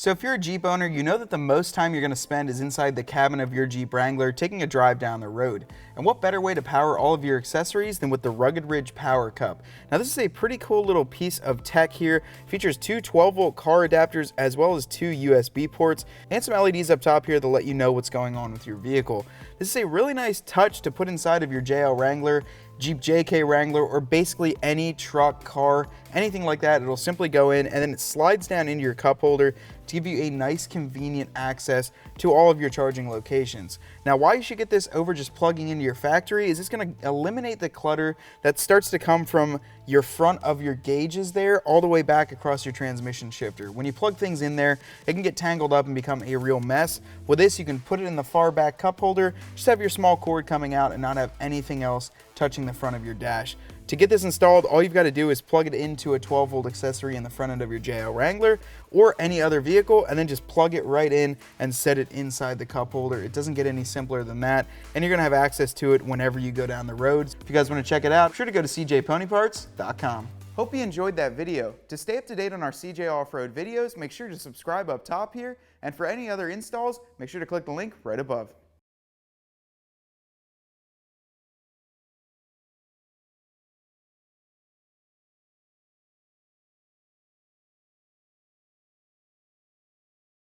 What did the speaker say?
So if you're a Jeep owner, you know that the most time you're going to spend is inside the cabin of your Jeep Wrangler taking a drive down the road. And what better way to power all of your accessories than with the Rugged Ridge Power Cup? Now this is a pretty cool little piece of tech here. It features two 12-volt car adapters as well as two USB ports and some LEDs up top here to let you know what's going on with your vehicle. This is a really nice touch to put inside of your JL Wrangler, Jeep JK Wrangler, or basically any truck, car, anything like that. It'll simply go in and then it slides down into your cup holder to give you a nice convenient access to all of your charging locations. Now why you should get this over just plugging into your factory is it's going to eliminate the clutter that starts to come from your front of your gauges there all the way back across your transmission shifter. When you plug things in there, it can get tangled up and become a real mess. With this, you can put it in the far back cup holder, just have your small cord coming out and not have anything else touching the front of your dash. To get this installed, all you've got to do is plug it into a 12-volt accessory in the front end of your JL Wrangler or any other vehicle, and then just plug it right in and set it inside the cup holder. It doesn't get any simpler than that, and you're going to have access to it whenever you go down the roads. If you guys want to check it out, be sure to go to cjponyparts.com. Hope you enjoyed that video. To stay up to date on our CJ Off-Road videos, make sure to subscribe up top here, and for any other installs, make sure to click the link right above.